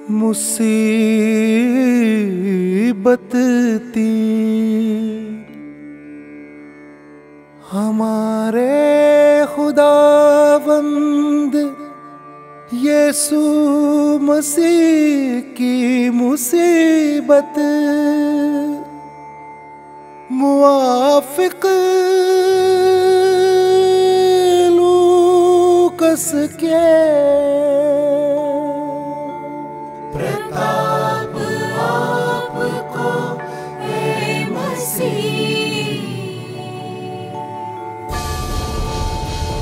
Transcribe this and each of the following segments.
मुसीबत थी हमारे खुदावंद यीशु मसीह की मुसीबत मुआफिक लूकस के प्रताप आपको हे मसीह,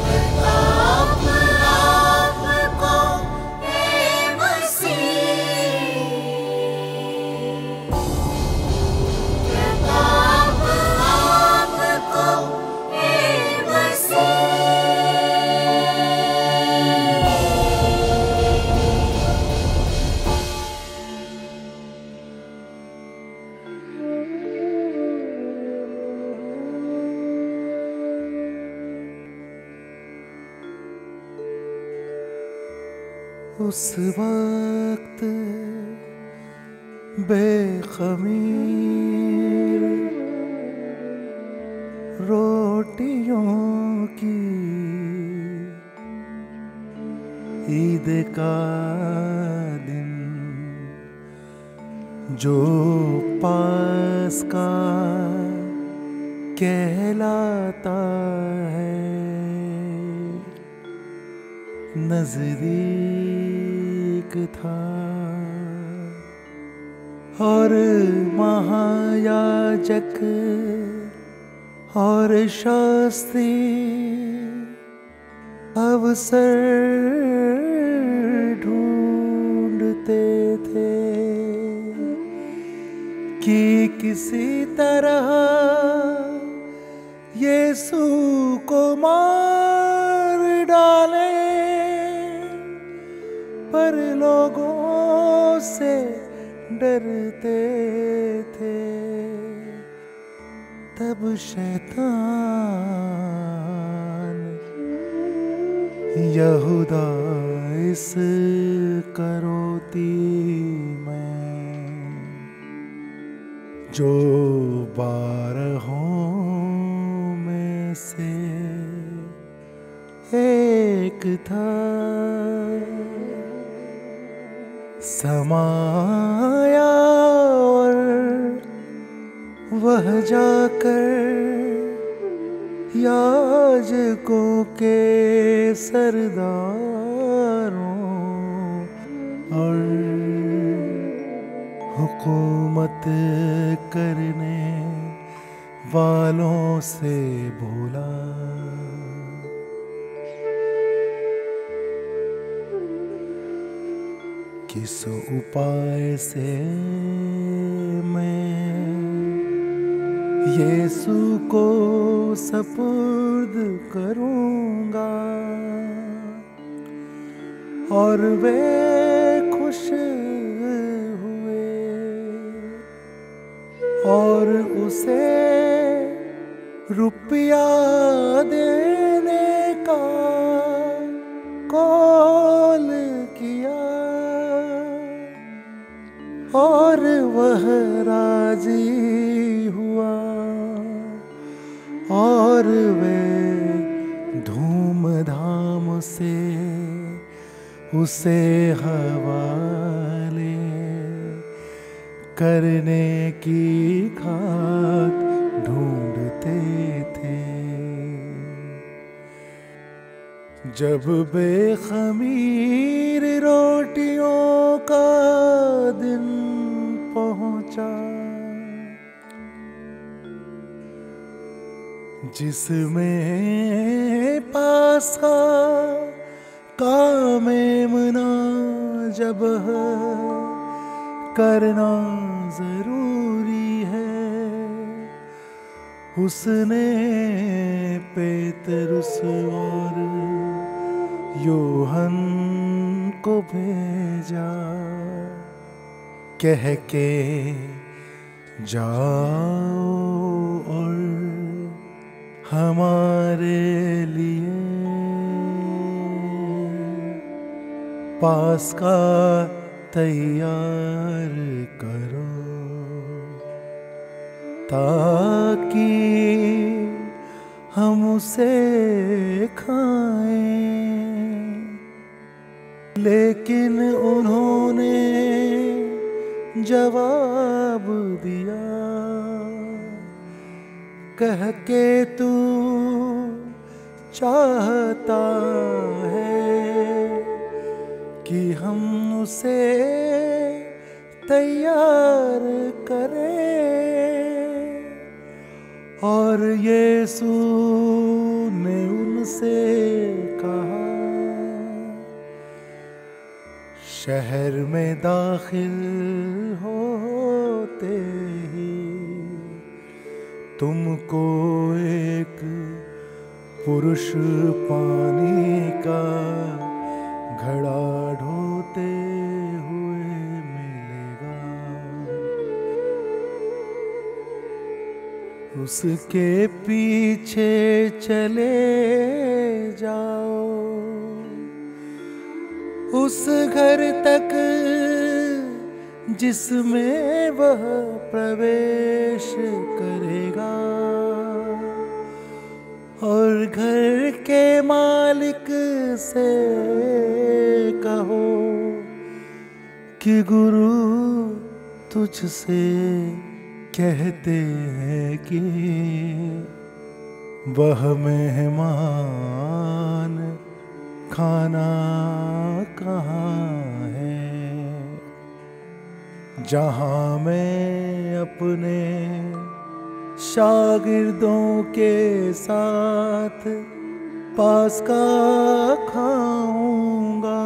प्रताप आपको हे मसीह, प्रताप आपको हे मसीह। उस वक्त बेखमीर रोटियों की ईद का दिन जो पास का कहलाता है नजदीक था और महायाजक और शास्त्री अवसर ढूंढते थे कि किसी तरह यीशु को मार डाले, पर लोगों से डरते थे। तब शैतान यहूदा इस्करियोती में, जो 12 में से एक था, समाया और वह जाकर याजकों के सरदारों और हुकूमत करने वालों से बोला, किस उपाय से मैं यीशु को सपुर्द करूंगा और वे खुश हुए और उसे रुपया देने का कॉल किया और वह राजी हुआ और वे धूमधाम से उसे हवाले करने की खाक ढूंढते थे। जब बेखमीर रोटियों का दिन पहुंचा, जिसमें पासा का मेमना जब करना जरूरी है, उसने पेतरुस और यूहन को भेजा, कह के जाओ और हमारे लिए पास्का तैयार करो ताकि हम उसे खाएं। लेकिन उन्होंने जवाब दिया, कह के तू चाहता है कि हम उसे तैयार करें। और यीशु ने उनसे कहा, शहर में दाखिल होते ही तुमको एक पुरुष पानी का घड़ा ढोते हुए मिलेगा। उसके पीछे चले जाओ, उस घर तक जिसमें वह प्रवेश करेगा, और घर के मालिक से कहो कि गुरु तुझसे कहते हैं कि वह मेहमान खाना कहाँ है, जहाँ मैं अपने शागिर्दों के साथ पास्का खाऊंगा,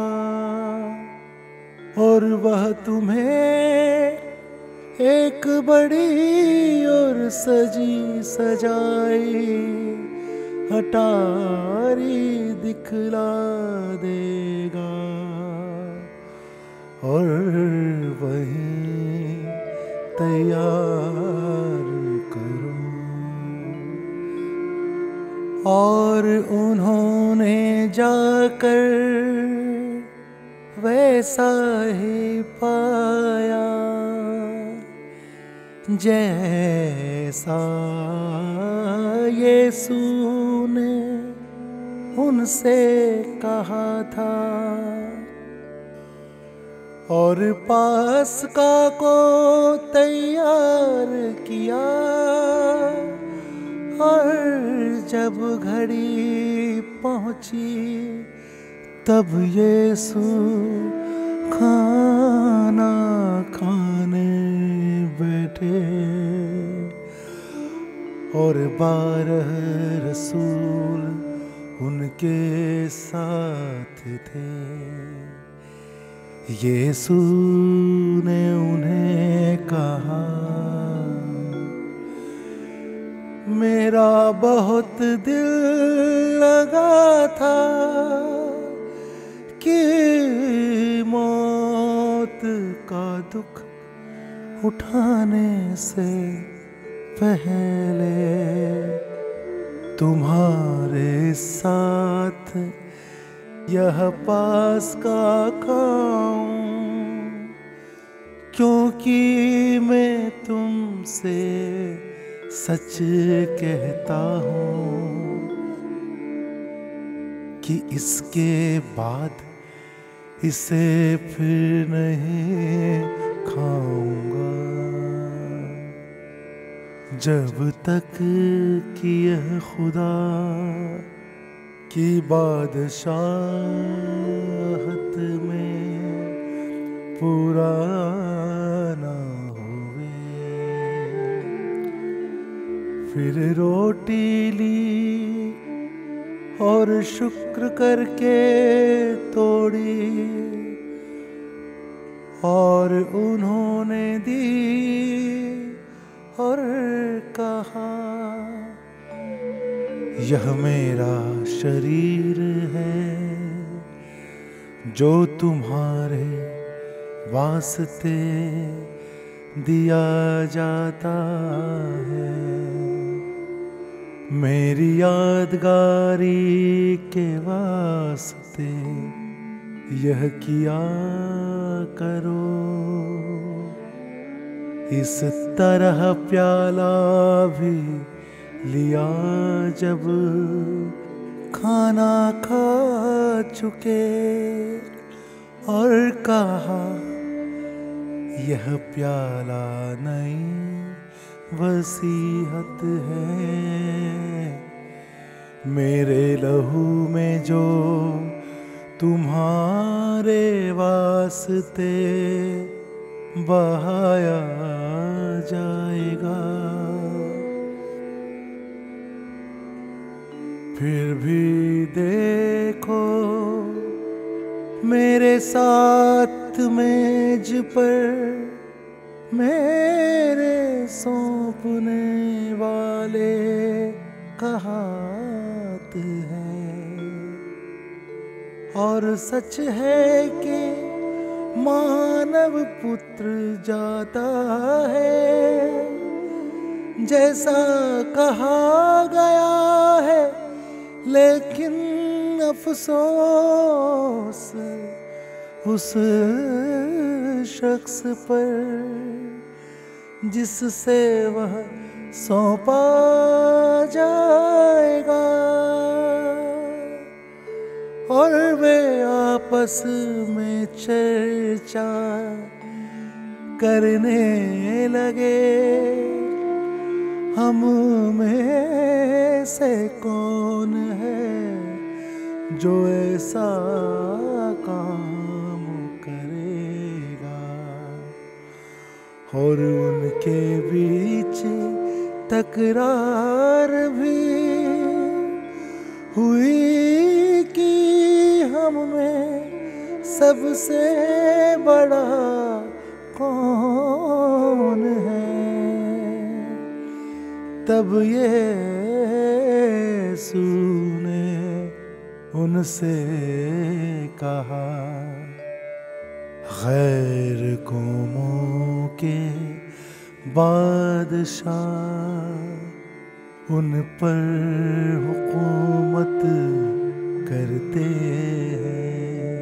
और वह तुम्हें एक बड़ी और सजी सजाई अटारी दिखला देगा, और वहीं तैयार करो। और उन्होंने जाकर वैसा ही पाया जैसा यीशु ने उनसे कहा था, और पास्का को तैयार किया। और जब घड़ी पहुंची तब यीशु खाना खाने बैठे, और 12 रसूल उनके साथ थे। यीशु ने उन्हें कहा, मेरा बहुत दिल लगा था कि मौत का दुख उठाने से पहले तुम्हारे साथ यह पास्का खाऊं, क्योंकि मैं तुमसे सच कहता हूँ कि इसके बाद इसे फिर नहीं खाऊंगा, जब तक कि यह खुदा की बादशाहत में पूरा ना होवे। फिर रोटी ली और शुक्र करके तोड़ी और उन्होंने दी और कहा, यह मेरा शरीर है जो तुम्हारे वास्ते दिया जाता है। मेरी यादगारी के वास्ते यह किया करो। इस तरह प्याला भी लिया जब खाना खा चुके और कहा यह प्याला नई वसीहत है। मेरे लहू में जो तुम्हारे वास्ते बहाया जाएगा। फिर भी देखो मेरे साथ मेज पर मेरे सौंपने वाले का हाथ है। और सच है कि मानव पुत्र जाता है जैसा कहा गया है, लेकिन अफसोस उस शख्स पर जिससे वह सौंपा जाएगा। और वे आपस में चर्चा करने लगे, हम में से कौन है जो ऐसा काम करेगा। और उनके बीच तकरार भी हुई कि हम में सबसे बड़ा कौन है। तब यीशु ने उनसे कहा, गैर कौमों के बादशाह उन पर हुकूमत करते हैं,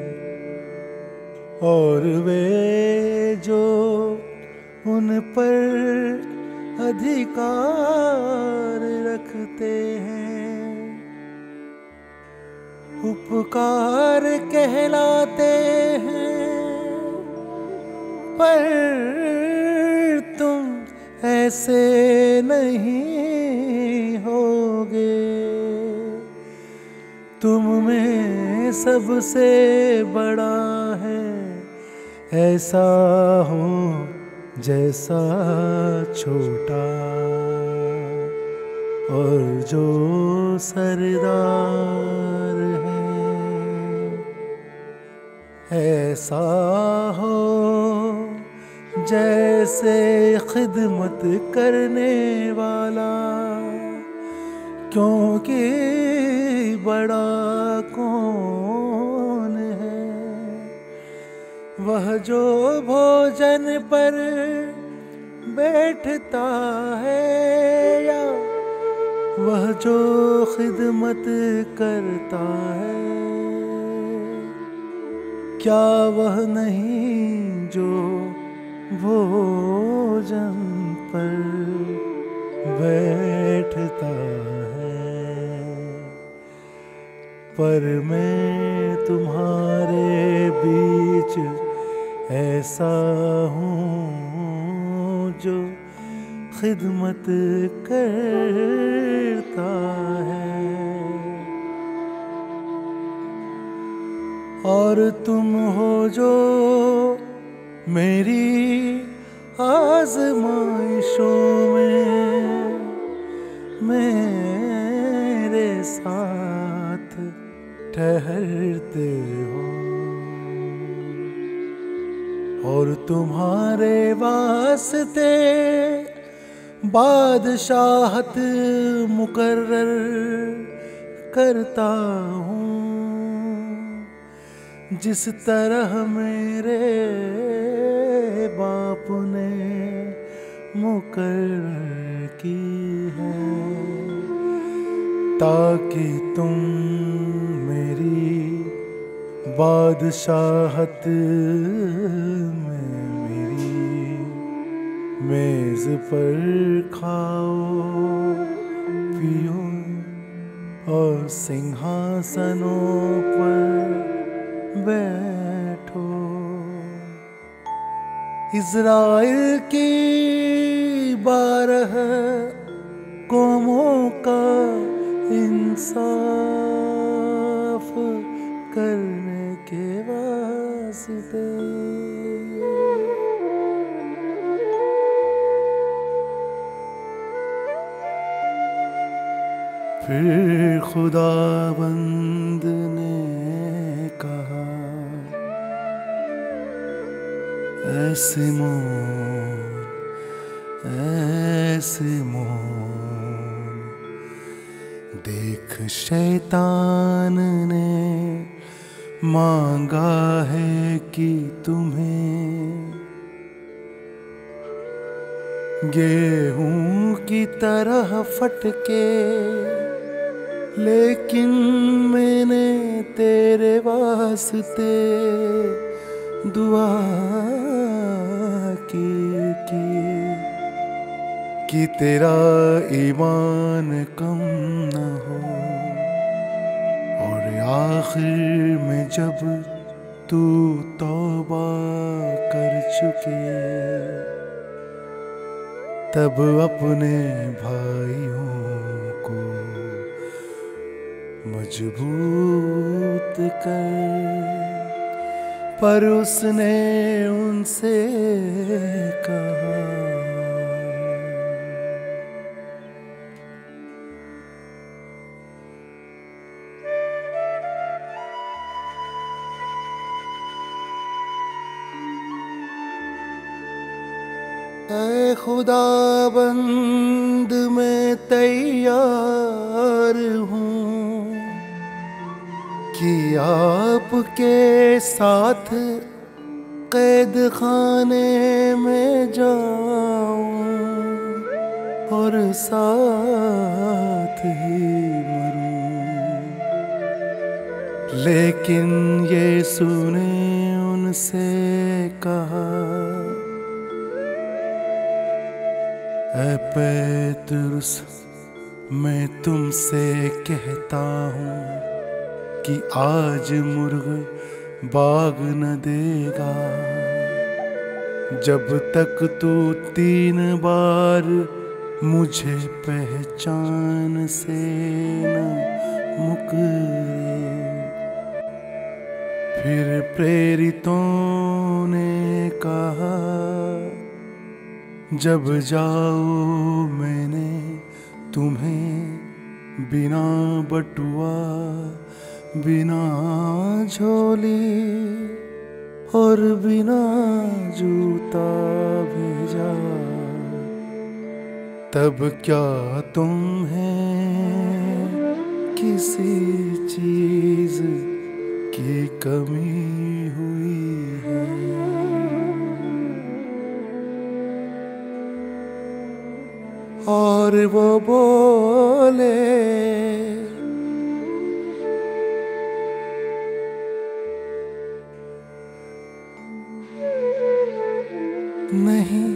और वे जो उन पर अधिकार रखते हैं उपकार कहलाते हैं। पर तुम ऐसे नहीं होगे, तुम में सबसे बड़ा है ऐसा हो जैसा छोटा, और जो सरदार है ऐसा हो जैसे खिदमत करने वाला। क्योंकि बड़ा कौन है, वह जो भोजन पर बैठता है या वह जो खिदमत करता है। क्या वह नहीं जो भोजन पर बैठता है। पर मैं तुम्हारे बीच ऐसा हूँ जो खिदमत करता है। और तुम हो जो मेरी आज़माइशों में मेरे साथ ठहरते हो, और तुम्हारे वास्ते बादशाहत मुकर्रर करता हूँ, जिस तरह मेरे बाप ने मुकर्रर की है, ताकि तुम मेरी बादशाहत में मेरी मेज पर खाओ पियो और सिंहासनों पर बैठो। इज़राइल की 12 कौमों का इंसाफ करने के वास्ते। फिर खुदाबंद ने कहा, ऐसे मोन देख शैतान ने मांगा है कि तुम्हें गेहूं की तरह फटके, लेकिन मैंने तेरे वास्ते दुआ की कि तेरा ईमान कम न हो, और आखिर में जब तू तौबा कर चुके तब अपने भाइयों को मजबूत कर। पर उसने उनसे कहा, ऐ खुदाबंद मैं तैयार हूँ कि आपके साथ कैद खाने में जाऊं और साथ ही मरूं। लेकिन यीशु ने उनसे कहा, ऐ पेतरुस, मैं तुमसे कहता हूँ कि आज मुर्ग बाग न देगा जब तक तू 3 बार मुझे पहचान से न मुकरे। फिर प्रेरितों ने कहा, जब जाओ मैंने तुम्हें बिना बटुआ बिना झोली और बिना जूता भेजा, तब क्या तुम्हें किसी चीज की कमी हुई है? और वो बोले, नहीं।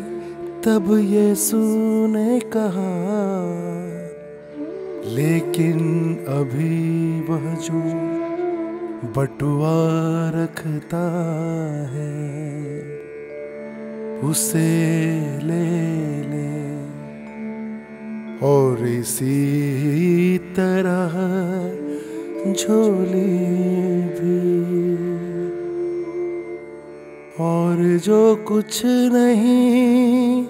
तब यीशु ने कहा, लेकिन अभी वह जो बटुआ रखता है उसे ले ले, और इसी तरह झोली भी, और जो कुछ नहीं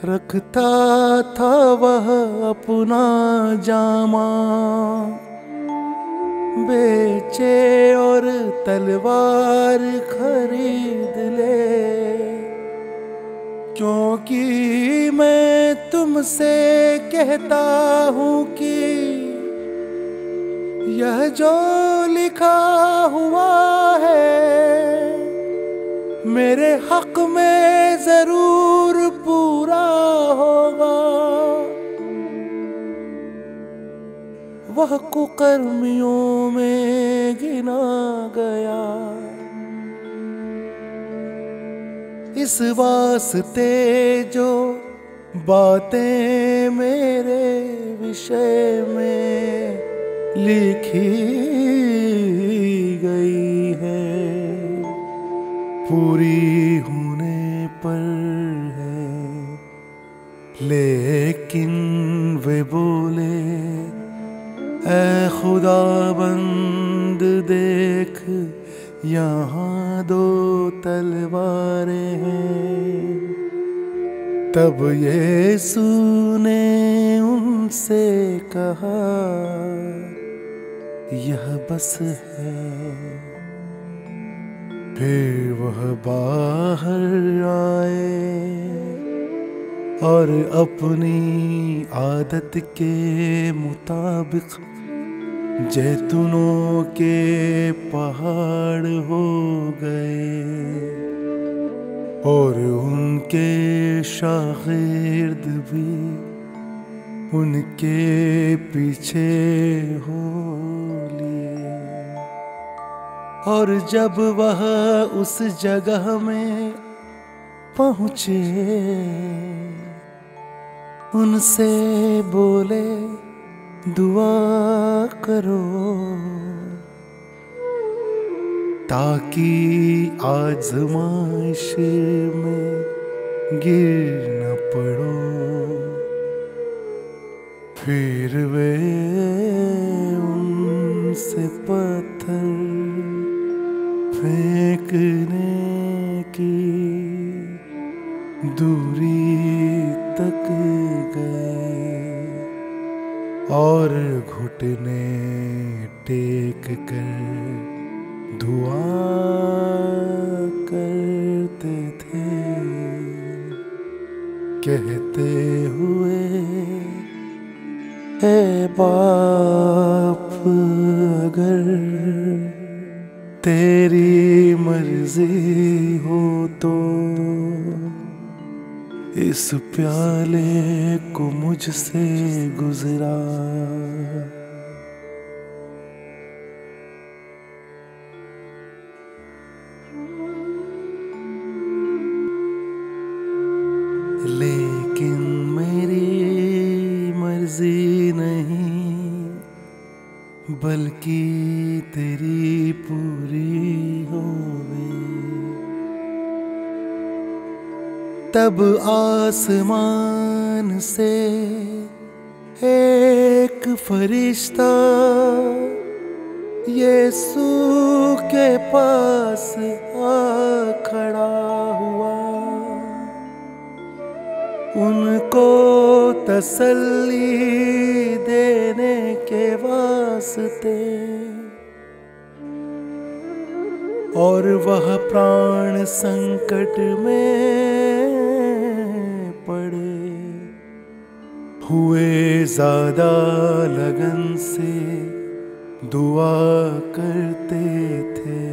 रखता था वह अपना जामा बेचे और तलवार खरीद ले, क्योंकि मैं तुमसे कहता हूँ कि यह जो लिखा हुआ है मेरे हक में जरूर पूरा होगा। वो वह कुकर्मियों में गिना गया। इस वास्ते जो बातें मेरे विषय में लिखी गई है, पूरी होने पर है। लेकिन वे बोले, ऐ खुदाबंद देख, यहाँ दो तलवारें हैं। तब यीशु ने उनसे कहा, यह बस है। फिर वह बाहर आए और अपनी आदत के मुताबिक जैतूनों के पहाड़ हो गए और उनके शागिर्द भी उनके पीछे हो लिए। और जब वह उस जगह में पहुंचे, उनसे बोले, दुआ करो ताकि आजमाइश में गिर न पड़ो। फिर वे उनसे पत्थर फेंकने की दूरी तक गए और घुटने टेक कर दुआ करते थे, कहते हुए, हे बाप, अगर तेरी मर्जी हो तो इस प्याले को मुझसे गुजरा। लेकिन मेरी मर्जी नहीं, बल्कि तेरी पूरी होवे। तब आसमान से एक फरिश्ता यीशु के पास आ खड़ा हुआ, उनको तसल्ली देने के वास्ते। और वह प्राण संकट में पड़े हुए ज्यादा लगन से दुआ करते थे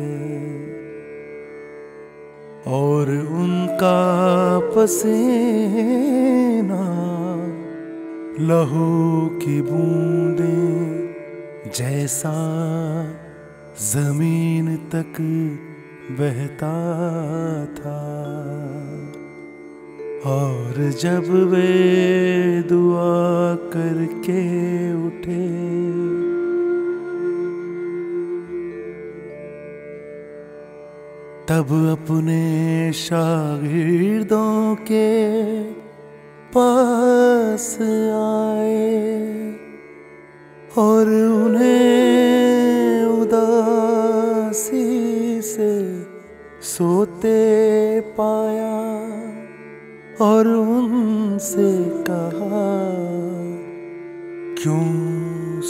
और उनका पसीना लहू की बूंदें जैसा जमीन तक बहता था। और जब वे दुआ करके उठे, तब अपने शागिर्दों के पास आए और उन्हें उदासी से सोते पाया और उनसे कहा, क्यों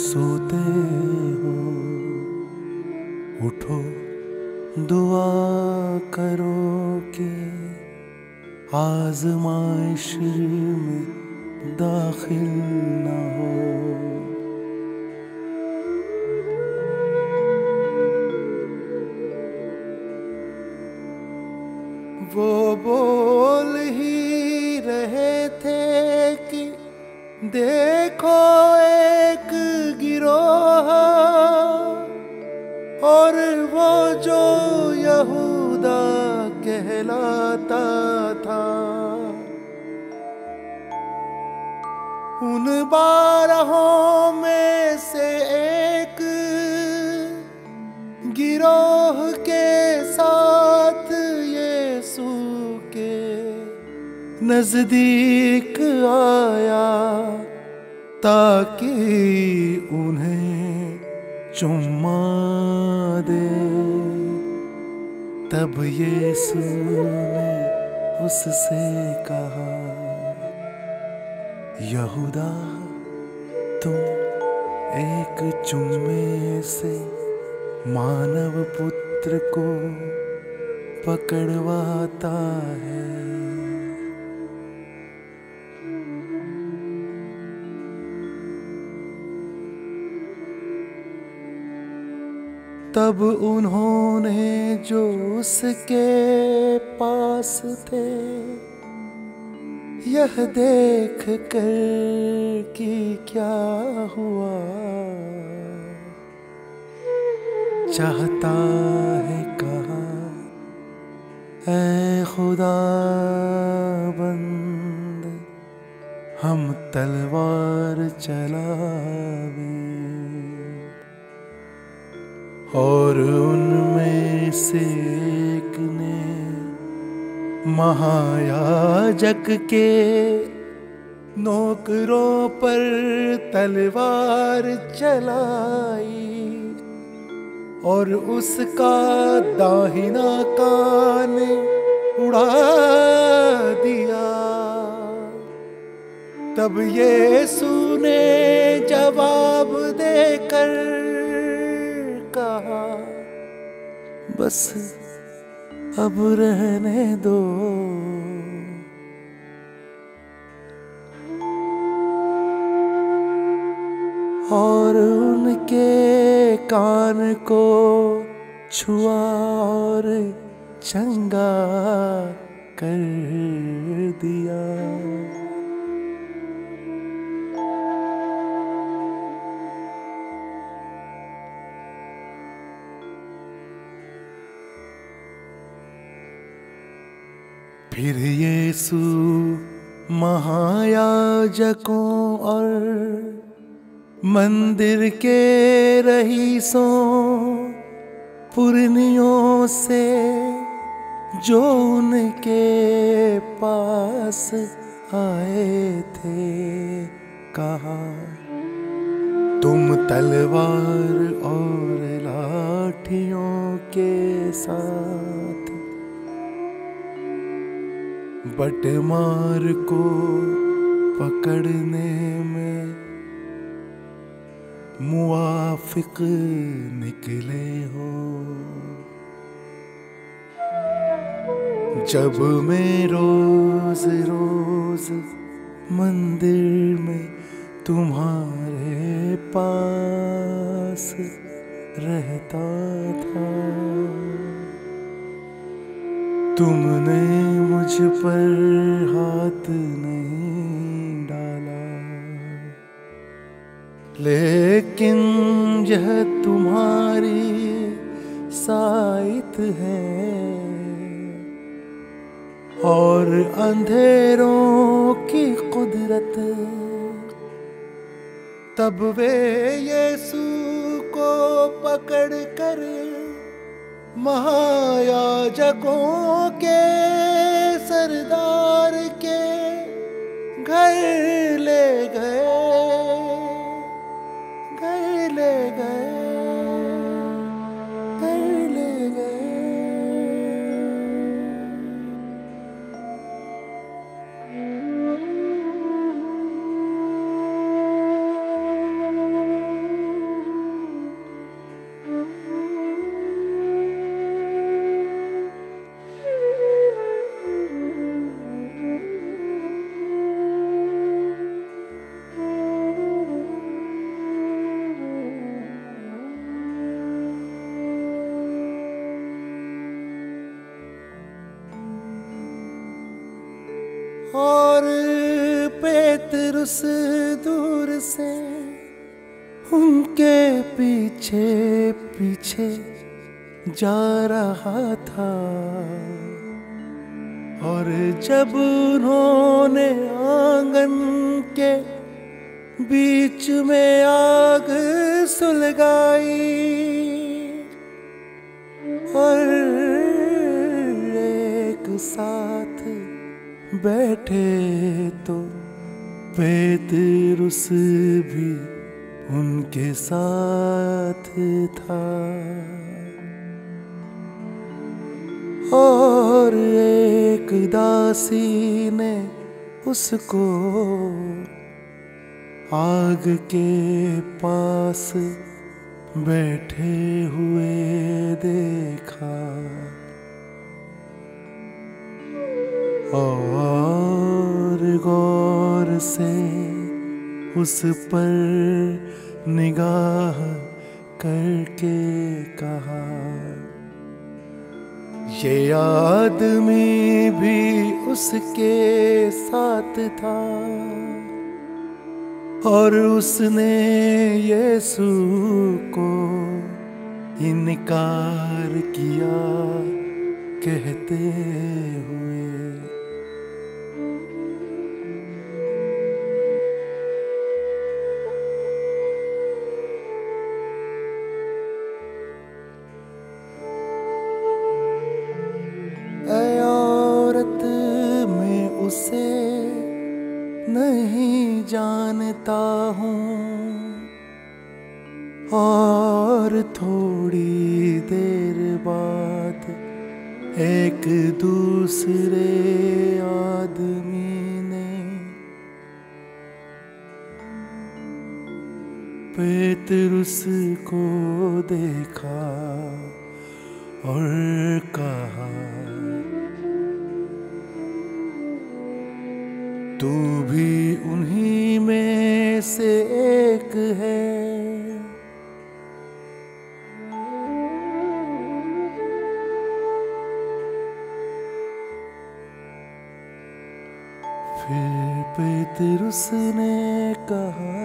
सोते हो? उठो, दुआ करो कि आज़माइश में दाखिल न हो। वो बोल ही रहे थे कि देखो एक गिरोह कहलाता था। उन 12 में से एक गिरोह के साथ यीशु के नजदीक आया ताकि उन्हें चुम्मा दे। तब यीशु ने उससे कहा, यहूदा, तुम एक चुम्मे से मानव पुत्र को पकड़वाता है। तब उन्होंने जो उसके पास थे यह देख कर कि क्या हुआ, चाहता है कहा, ऐ खुदा बंद हम तलवार चलावे। और उनमें से एक ने महायाजक के नौकरों पर तलवार चलाई और उसका दाहिना कान उड़ा दिया। तब यीशु ने जवाब देकर कहा, बस अब रहने दो। और उनके कान को छुआ और चंगा कर दिया। फिर यीशु महायाजकों और मंदिर के रईसों पुरनियों से जो उनके पास आए थे कहा, तुम तलवार और लाठियों के साथ बटमार को पकड़ने में मुआफिक निकले हो। जब मैं रोज रोज मंदिर में तुम्हारे पास रहता था, तुमने मुझ पर हाथ नहीं डाला, लेकिन यह तुम्हारी साइत है और अंधेरों की कुदरत। तब वे यीशु को पकड़ कर महायाजकों के सरदार के घर ले गए, घर ले गए, घर ले गए। और पेतरुस दूर से उनके पीछे पीछे जा रहा था। और जब उन्होंने आंगन के बीच में आग सुलगाई और एक साथ बैठे तो पेतरुस भी उनके साथ था। और एक दासी ने उसको आग के पास बैठे हुए देखा और गौर से उस पर निगाह करके कहा, ये आदमी भी उसके साथ था और उसने यीशु को इनकार किया कहते हुए। ऐ औरत मैं उसे नहीं जानता हूँ। और थोड़ी देर बाद एक दूसरे आदमी ने पेतरुस को देखा और कहा, तू भी उन्हीं में से एक है। फिर पेतरुस ने कहा,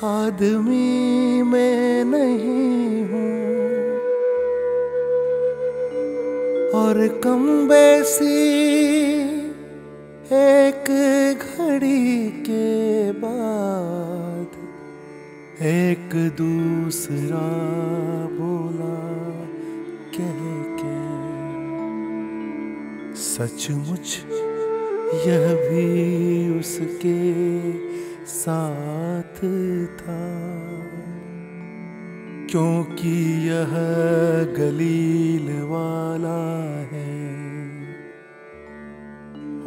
आदमी मैं नहीं हूँ और कम बेसी एक घड़ी के बाद एक दूसरा बोला कह के, सचमुच यह भी उसके साथ था, क्योंकि यह गलील वाला है।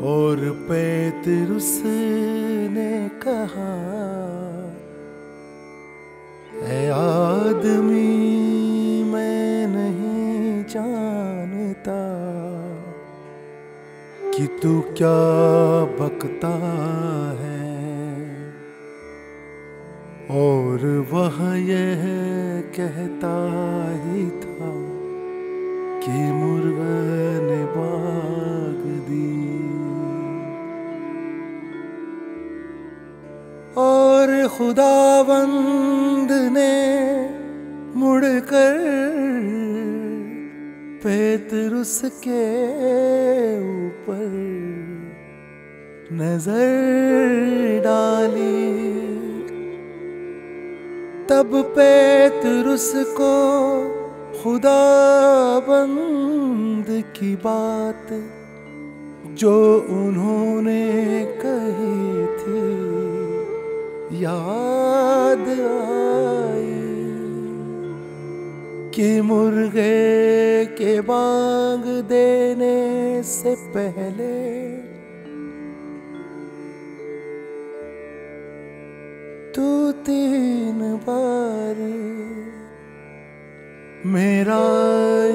और पेतरुस ने कहा, ऐ आदमी मैं नहीं जानता कि तू क्या बकता है। और वह यह कहता ही था कि मुर्ग ने भाग दी। और खुदावंद ने मुड़कर पेतरुस के ऊपर नजर डाली। तब पेतरुस को खुदाबंद की बात जो उन्होंने कही थी याद आई कि मुर्गे के बांग देने से पहले तू 3 बार मेरा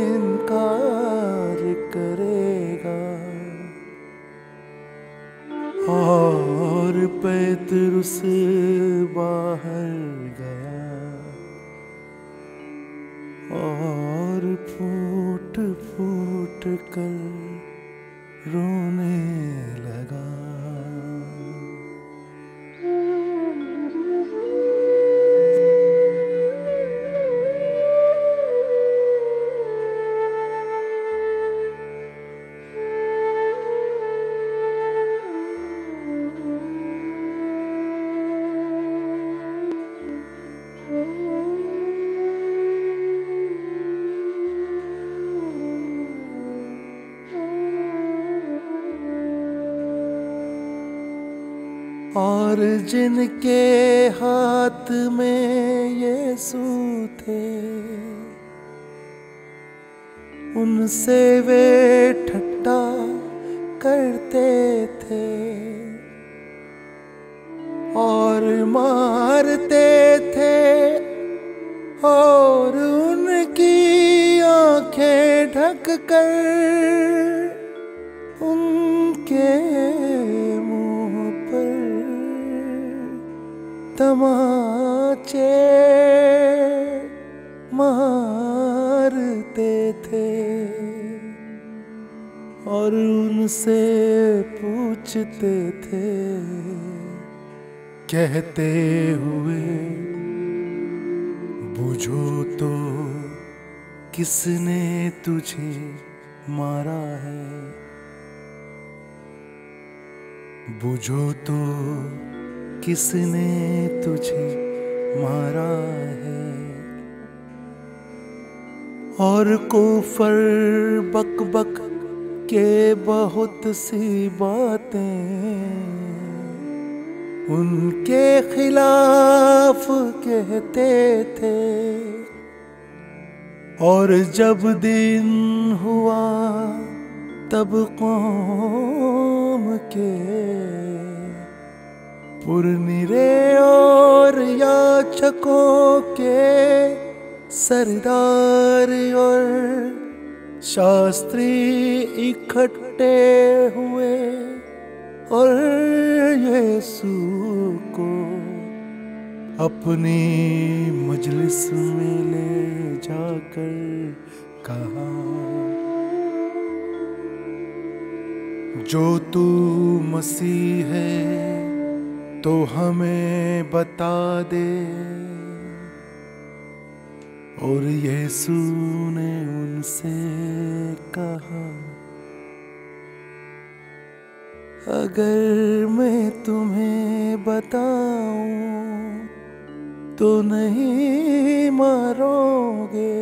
इनकार करेगा। और पेतरुस बाहर गया और फूट फूट कर रोने लगा। और जिनके हाथ में यीशु थे, उनसे वे ठट्टा करते थे और मारते थे और उनकी आंखें ढक कर उनके मुंह पर तमाचे मारते थे और उनसे पूछते थे, कहते हुए, बुझो तो किसने तुझे मारा है, बुझो तो किसने तुझे मारा है। और कुफर बक बक के बहुत सी बातें उनके खिलाफ कहते थे। और जब दिन हुआ तब कौम के पुरनिरे और याचकों के सरदार और शास्त्री इकट्ठे हुए और यीशु को अपनी मजलिस में ले जाकर कहा, जो तू मसीह है तो हमें बता दे। और यीशु ने उनसे कहा, अगर मैं तुम्हें बताऊं तो नहीं मारोगे।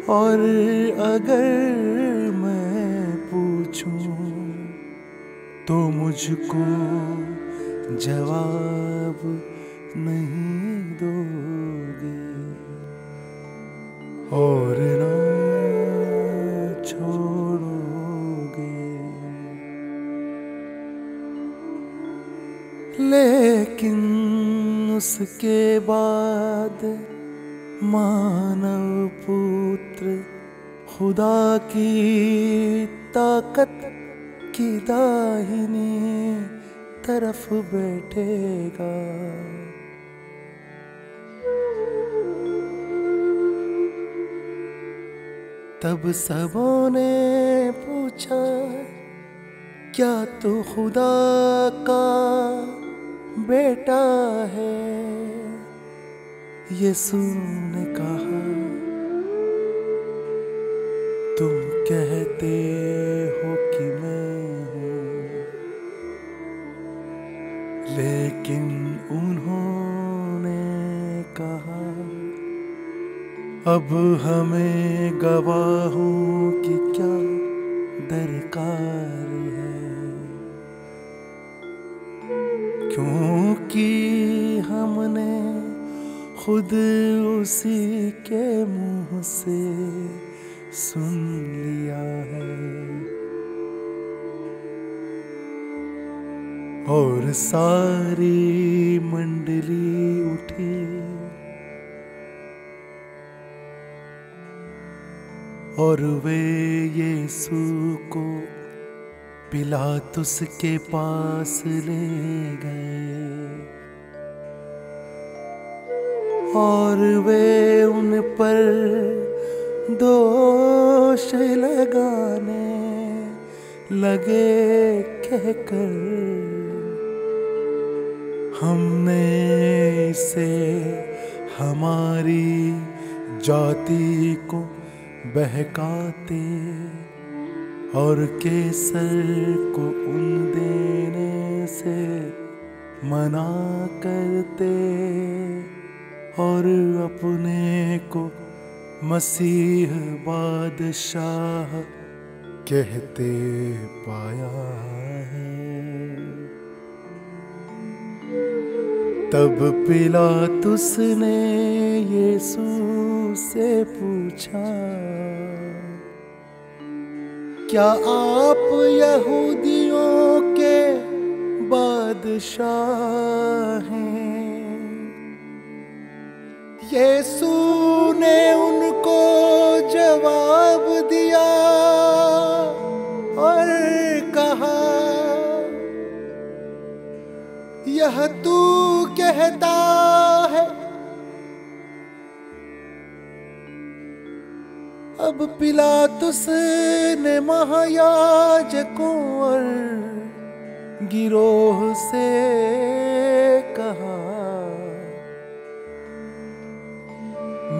और अगर मैं पूछूं तो मुझको जवाब नहीं दोगे और ना छोड़ोगे। लेकिन उसके बाद मानव पुत्र खुदा की ताकत की दाहिनी तरफ बैठेगा। तब सबों ने पूछा, क्या तू खुदा का बेटा है? यीशु ने कहा, तुम कहते हो कि मैं हूँ। लेकिन उन्होंने कहा, अब हमें गवाहों की क्या दरकार है, क्योंकि हमने खुद उसी के मुंह से सुन लिया है। और सारी मंडली उठी और वे यीशु को पिलातुस के पास ले गए और वे उन पर दोष लगाने लगे, कहकर, हमने इसे हमारी जाति को बहकाते और कैसर को उन देने से मना करते और अपने को मसीह बादशाह कहते पाया है। तब पिलातुस ने यीशु से पूछा, क्या आप यहूदियों के बादशाह हैं? यीशु ने उनको जवाब दिया और कहा, यह तू कहता है। अब पिलातुस ने महायाजकों और गिरोह से कहा,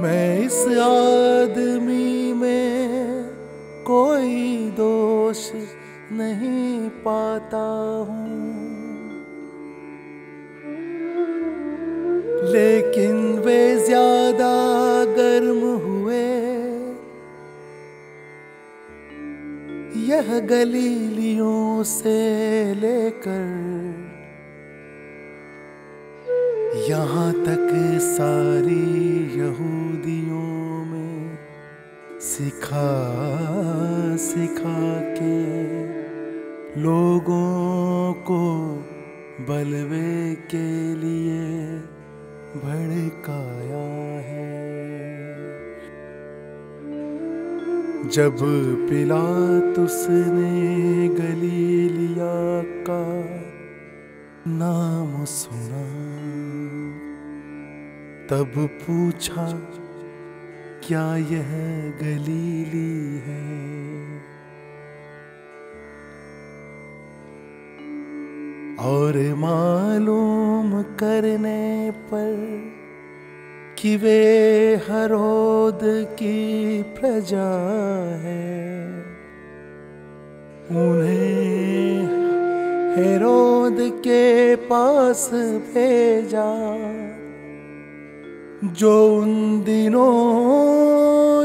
मैं इस आदमी में कोई दोष नहीं पाता हूँ। लेकिन वे ज्यादा गर्म हुए। यह गलीलियों से लेकर यहाँ तक सारी यहूदियों में सिखा सिखा के लोगों को बलवे के लिए भड़काया है। जब पिलातुस ने गलीलिया का नाम सुना, तब पूछा, क्या यह गलीली है? और मालूम करने पर कि वे हेरोद की प्रजा है, उन्हें हेरोद के पास भेजा, जो उन दिनों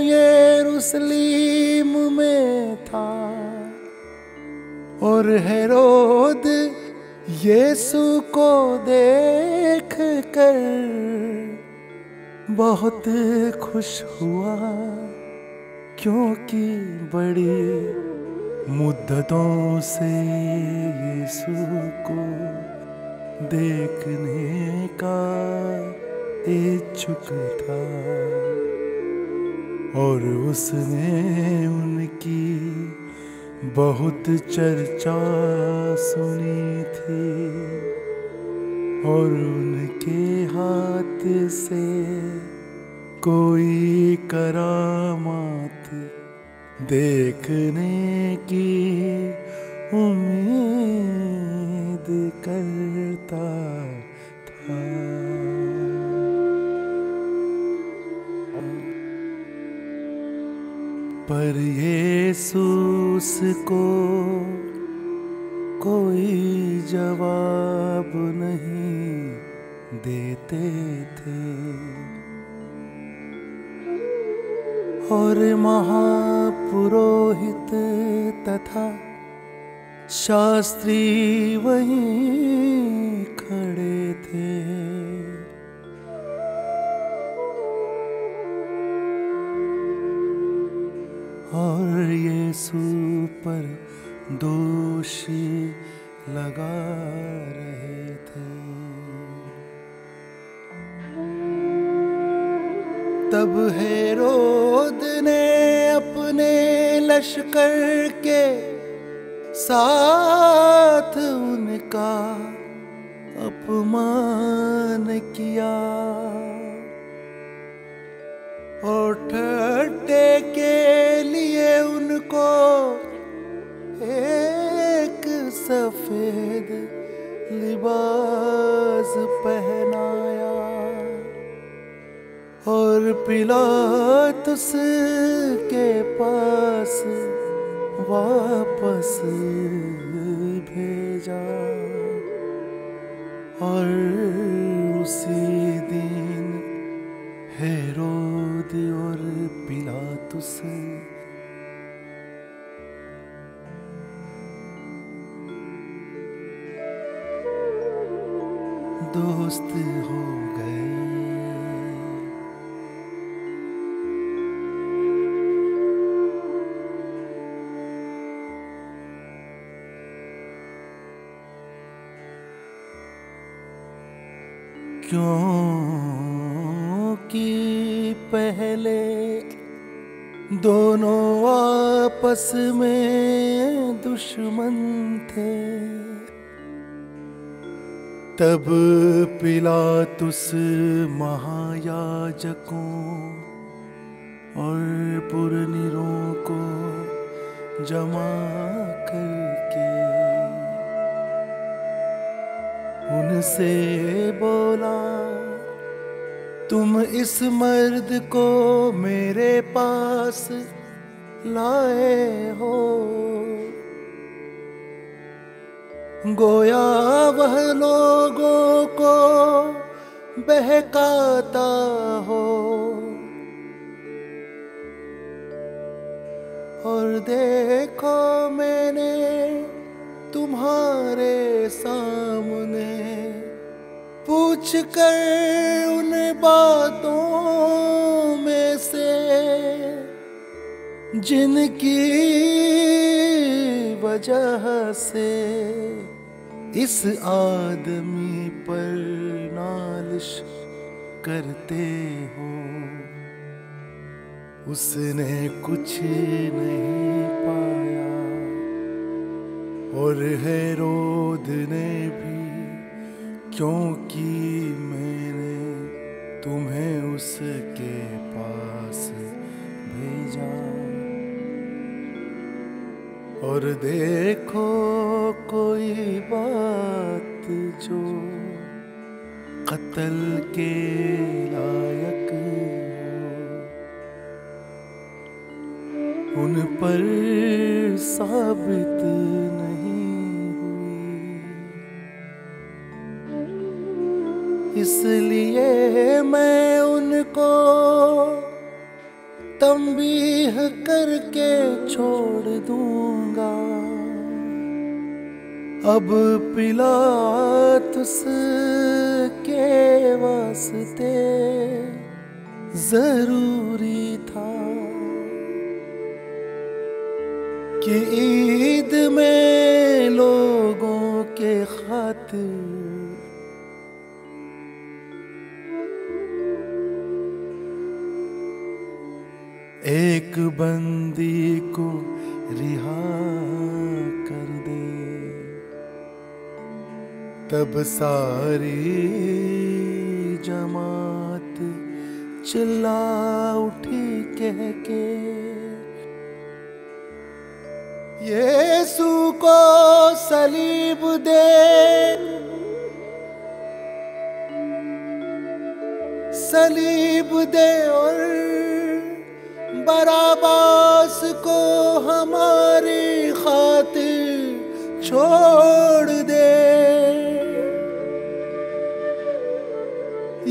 यरूशलेम में था। और हेरोद यीशु को देख कर बहुत खुश हुआ, क्योंकि बड़ी मुद्दतों से यीशु को देखने का इच्छुक था। और उसने उनकी बहुत चर्चा सुनी थी और उनके हाथ से कोई करामात देखने की उम्मीद करता था। पर यीशुस को कोई जवाब नहीं देते थे। और महापुरोहित तथा शास्त्री वहीं खड़े थे। और यीशु पर दोषी लगा रहे थे। तब हेरोद ने अपने लश्कर के साथ उनका अपमान किया और ठट्ठे के लिए उनको एक सफेद लिबास पहनाया और पिलातुस के पास वापस भेजा। और उसी दिन पिलातुस दोस्त हो गए। क्योंकि पहले दोनों आपस में दुश्मन थे, तब पिलातुस महायाजकों और पुरनिरों को जमा करके उनसे बोला, तुम इस मर्द को मेरे पास लाए हो, गोया वह लोगों को बहकाता हो, और देखो मैंने तुम्हारे सामने पूछ कर उन बातों में से जिनकी वजह से इस आदमी पर नालिश करते हो, उसने कुछ नहीं पाया, और हेरोद ने भी, क्योंकि मैंने तुम्हें उसके पास भेजा। और देखो कोई बात जो कत्ल के लायक हो, उन पर साबित नहीं हुई, इसलिए मैं उनको तंबीह करके छोड़ दूंगा। अब पिलातुस के वास्ते जरूरी था कि ईद में लोगों के खातिर एक बंदी को रिहा कर दे। तब सारी जमात चिल्ला उठी कह के, यीशु को सलीब दे, सलीब दे, और बराबास को हमारी खातिर छोड़ दे।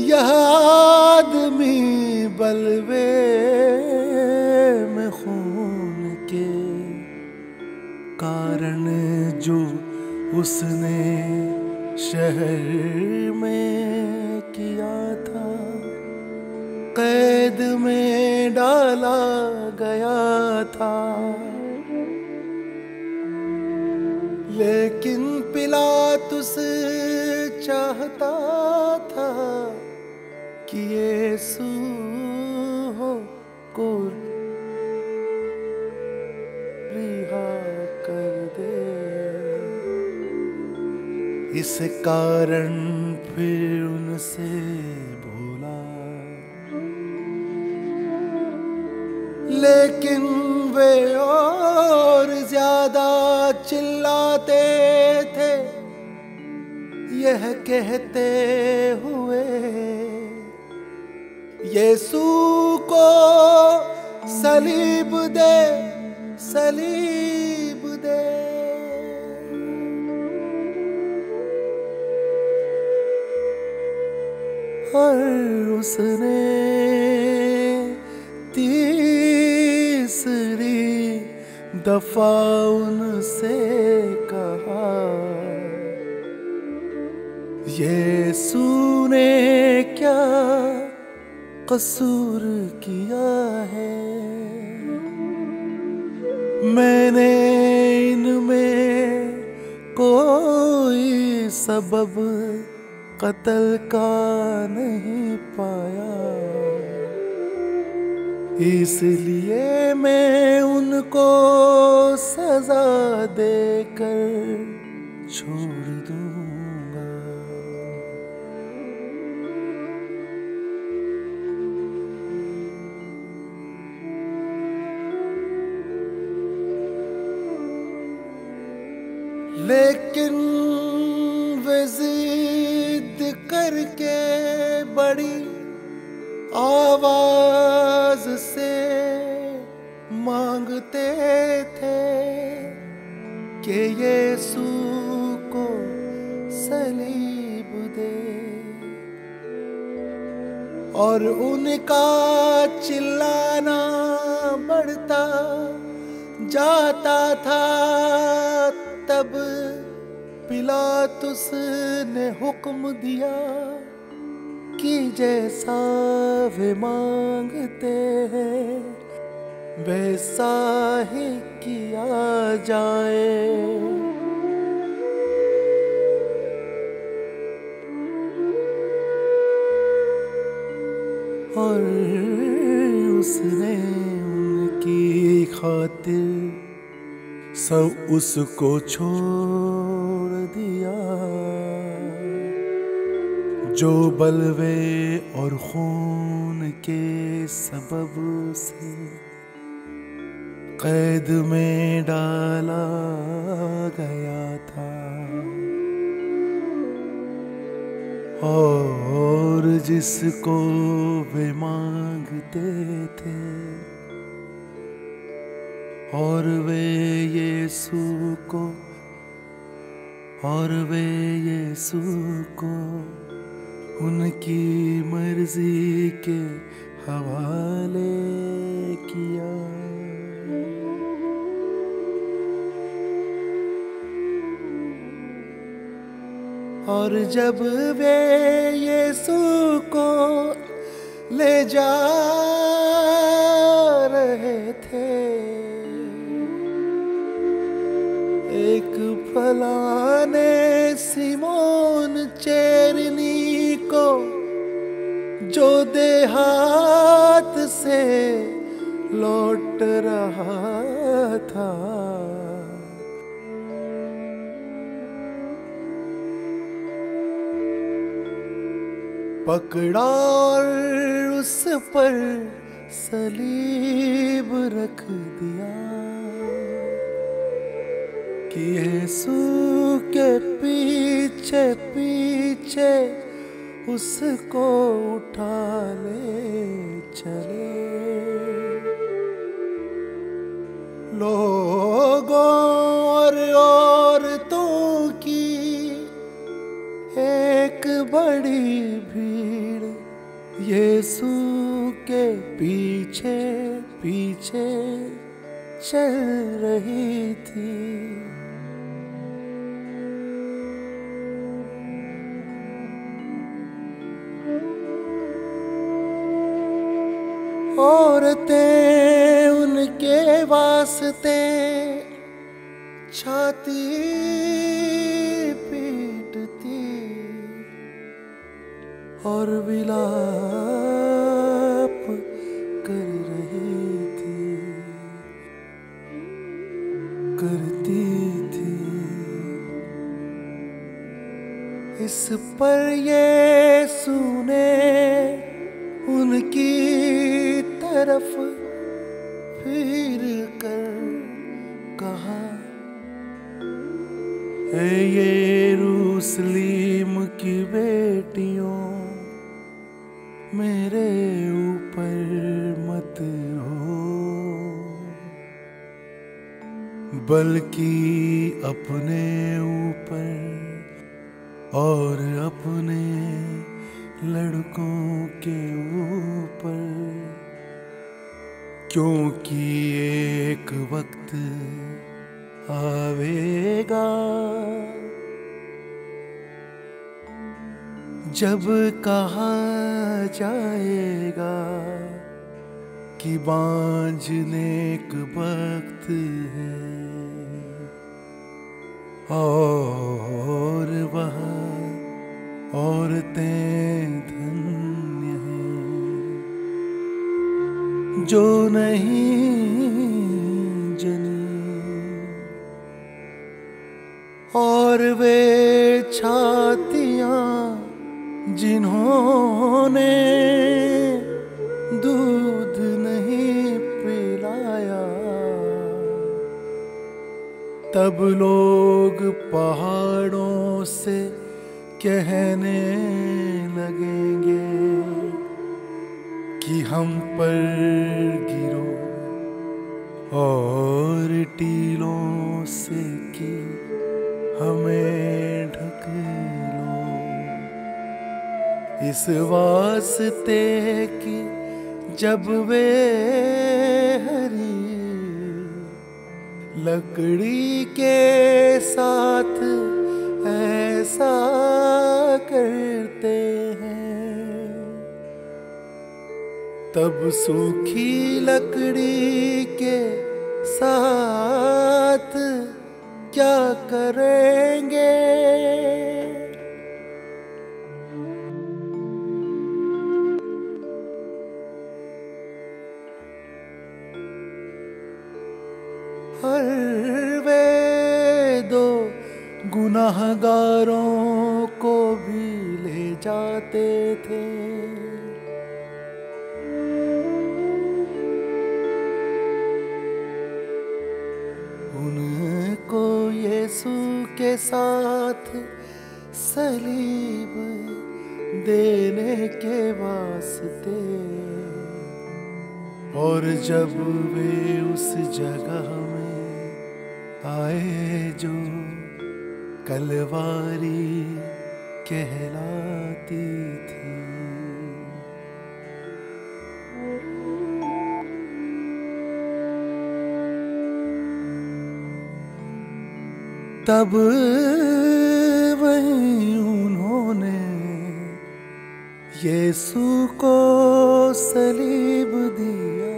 यह आदमी बलवे में खून के कारण जो उसने शहर में किया था, कैद में डाला गया था। लेकिन पिलातुस चाहता था कि यीशु को रिहा कर दे। इस कारण फिर उनसे बोला, लेकिन वे और ज्यादा चिल्लाते थे, यह कहते हुए, यीशु को सलीब दे, सलीब दे। और उसने तीर दफा उनसे कहा, यीशु ने क्या कसूर किया है, मैंने इनमें कोई सबब कत्ल का नहीं पाया, इसलिए मैं उनको सजा देकर छोड़ दूंगा। लेकिन वे जिद करके बड़ी आवाज से मांगते थे कि यीशु को सलीब दे, और उनका चिल्लाना बढ़ता जाता था। तब पिलातुस ने हुक्म दिया कि जैसा वे मांगते हैं वैसा ही किया जाए। और उसने उनकी खातिर सब उसको छोड़ दिया, जो बलवे और खून के सबब से कैद में डाला गया था, और जिसको वे मांगते थे, और वे यीशु को उनकी मर्जी के हवाले किया। और जब वे यीशु को ले जा रहे थे, एक भला ने सिमोन चेरनी को, जो देहात से लौट रहा था, पकड़ा और उस पर सलीब रख दिया कि यीशु के पीछे पीछे उसको उठा ले चले। लोगों और औरतों की एक बड़ी भीड़ यीशु के पीछे पीछे चल रही थी। औरतें उनके वास्ते छाती पीटती और विलाप कर रही करती थी। इस पर यीशु ने उनकी तरफ फिर कर कहा, ऐ यरूशलेम की बेटियों, मेरे ऊपर मत रो, बल्कि अपने ऊपर और अपने लड़कों के ऊपर क्योंकि एक वक्त आवेगा जब कहा जाएगा कि बांझने एक वक्त है और वह औरतें धन्य हैं जो नहीं जनी और वे छातियां जिन्होंने दूध नहीं पिलाया। तब लोग पहाड़ों से कहने लगेंगे कि हम पर गिरो और टीलों से कि हमें ढक लो, इस वास्ते कि जब वे हरी लकड़ी के साथ ऐसा करते हैं, तब सूखी लकड़ी के साथ क्या करेंगे। हर वे दो गुनाहगारों को भी ले जाते थे, उनको यीशु के साथ सलीब देने के वास्ते। और जब वे उस जगह में आए जो कलवारी कहलाती थी, तब वहीं उन्होंने यीशु को सलीब दिया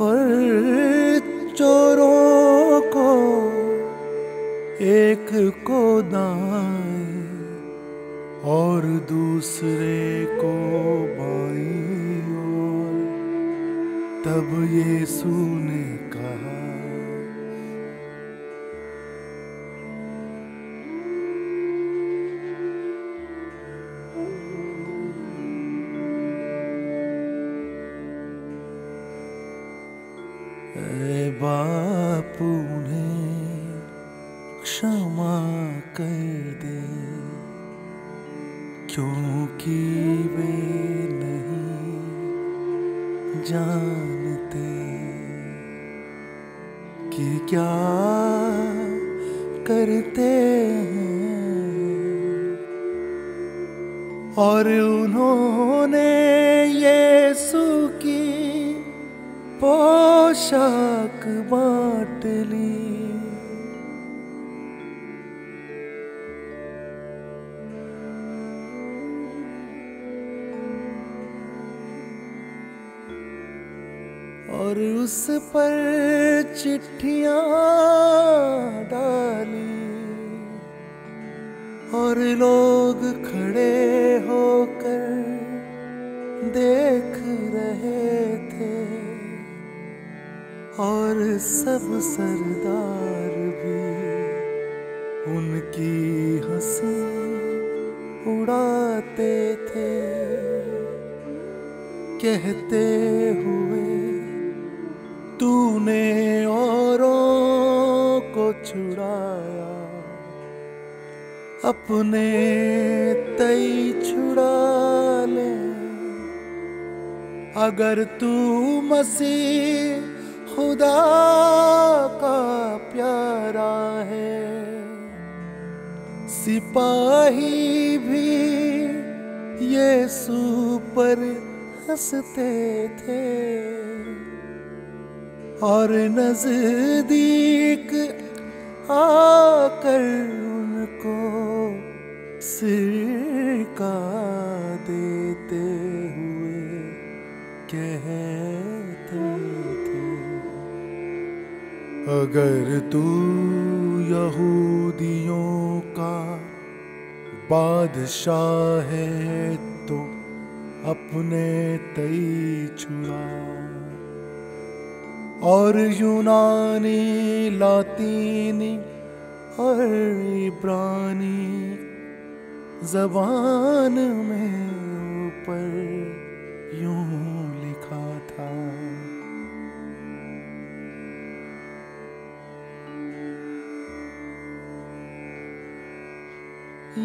और चोरों को एक को दाएं और दूसरे को बाईं ओर। तब यीशु ने कहा, ऐ बाप उन्हें क्षमा कर दे, क्योंकि वे नहीं जानते कि क्या करते हैं। और उन्होंने यीशु की पोशाक बांट ली। और उस पर चिट्ठियां डाली और लोग खड़े होकर देख रहे थे और सब सरदार भी उनकी हंसी उड़ाते थे, कहते हुए तूने औरों को छुड़ाया, अपने तई छुड़ा ले। अगर तू मसीह खुदा का प्यारा है, सिपाही भी यीशु पर हंसते थे और नजदीक आकर उनको सिर का देते हुए कहते थे, अगर तू यहूदियों का बादशाह है तो अपने तई छुड़ा, और यूनानी, लातीनी और इब्रानी जबान में ऊपर यूं लिखा था,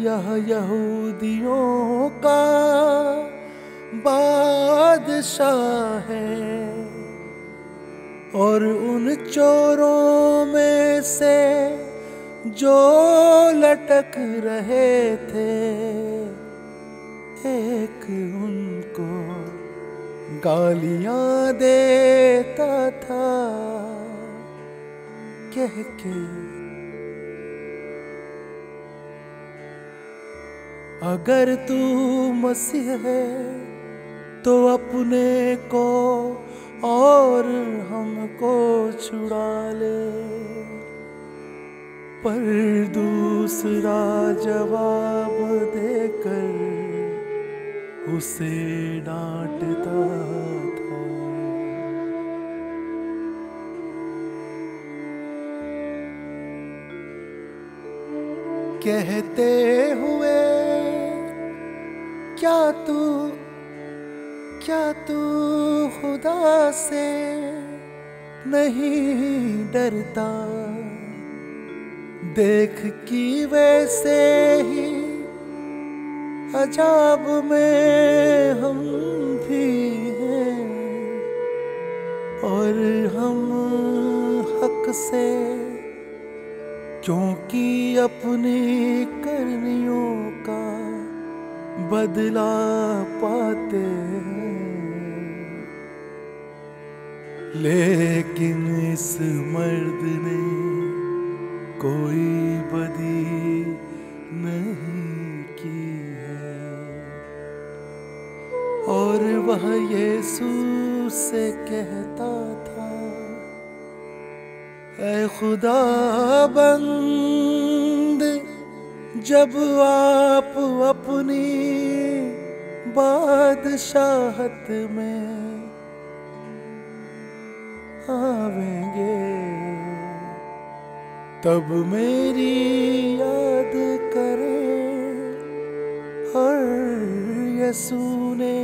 यह यहूदियों का बादशाह है, और उन चोरों में से जो लटक रहे थे, एक उनको गालियां देता था कह के, अगर तू मसीह है तो अपने को और हमको छुड़ा ले। पर दूसरा जवाब देकर उसे डांटता था, कहते हुए क्या तू खुदा से नहीं डरता, देख कि वैसे ही अजाब में हम भी हैं, और हम हक से क्योंकि अपनी करनियों का बदला पाते हैं। लेकिन इस मर्द ने कोई बदी नहीं की है, और वह यीशु से कहता था, ऐ खुदाबंद, जब आप अपनी बादशाहत में आवेंगे तब मेरी याद करें। और यीशु ने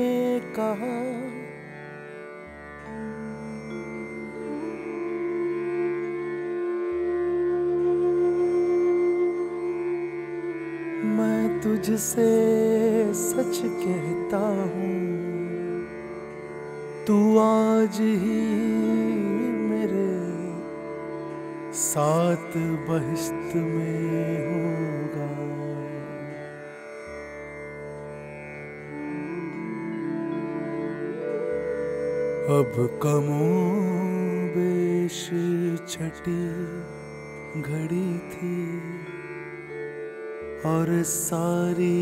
कहा, मैं तुझसे सच कहता हूँ, तू आज ही मेरे साथ बहिश्त में होगा। अब कमो बेश छठी घड़ी थी, और सारी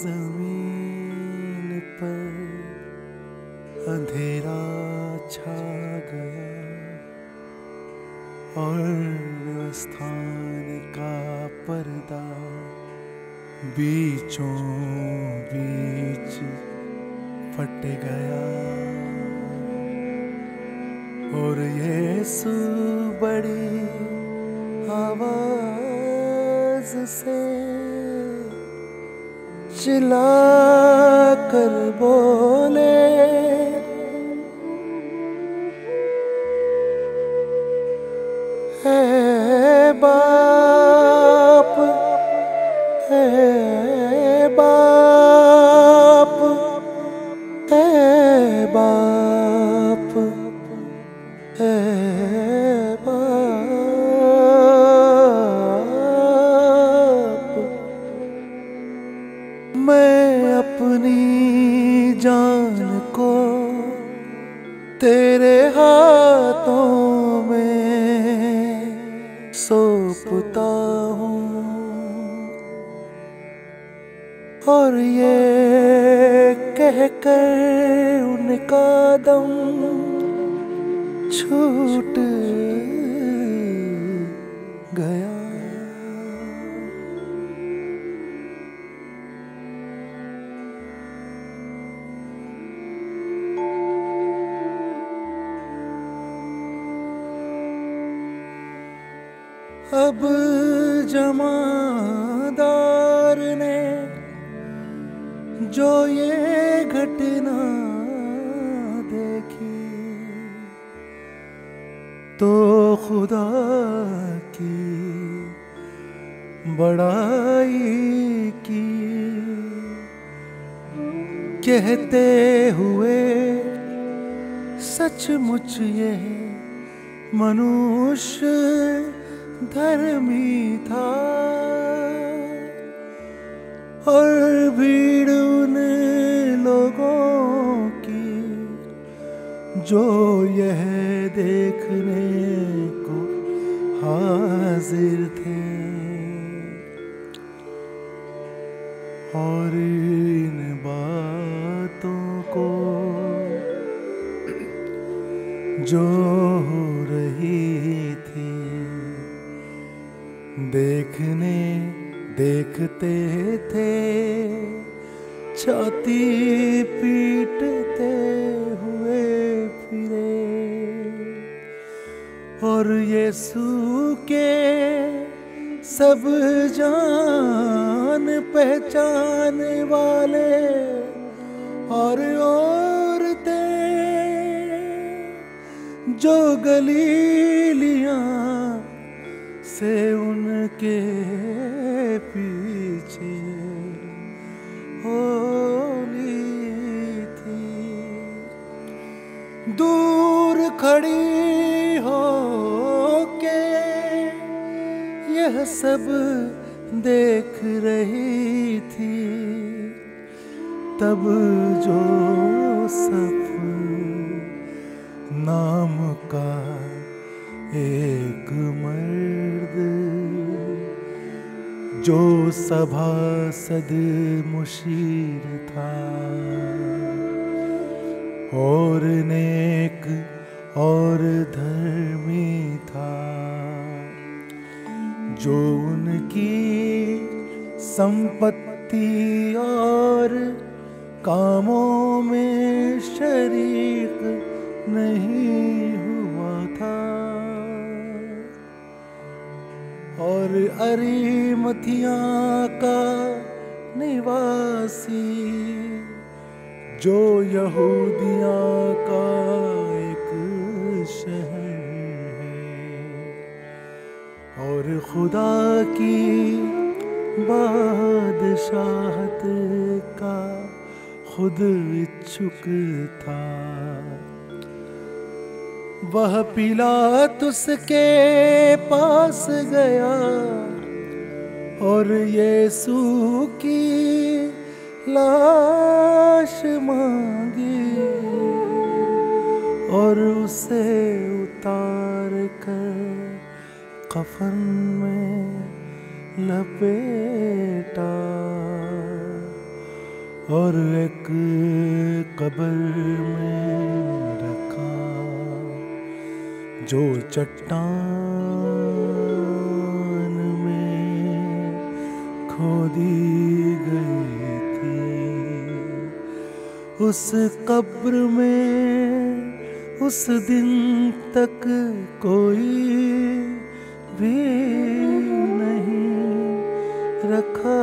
जमीन पर अंधेरा छा गया, और स्थान का पर्दा बीचों बीच फट गया, और यीशु बड़ी आवाज से चिल्ला कर बोले, है बाप, है बाप, है बाप, है बाप, मैं अपनी जान सौंपता हूँ और ये कहकर उनका दम छूट गया। अब जमादार ने जो ये घटना देखी तो खुदा की बड़ाई की, कहते हुए सचमुच ये मनुष्य धर्मी था। और भीड़ उन लोगों की जो यह देखने को हाजिर थे और इन बातों को जो हो रही थी देखते थे, छाती पीटते हुए फिरे और यीशु के सब जान पहचान वाले और औरतें जो गलीलियां से उनके पीछे होली थी, दूर खड़ी हो के यह सब देख रही थी। तब जोसेफ नाम का एक मर्द जो सभासद मुशीर था और नेक और धर्मी था, जो उनकी संपत्ति और कामों में शरीक नहीं हुआ था और अरिमथिया का निवासी जो यहूदिया का एक शहर है और खुदा की बादशाहत का खुद इच्छुक था। वह पिलातुस के पास गया और यीशु की लाश मांगी और उसे उतार कर कफन में लपेटा और एक कब्र में रखा जो चट्टान में खोदी गई थी। उस कब्र में उस दिन तक कोई भी नहीं रखा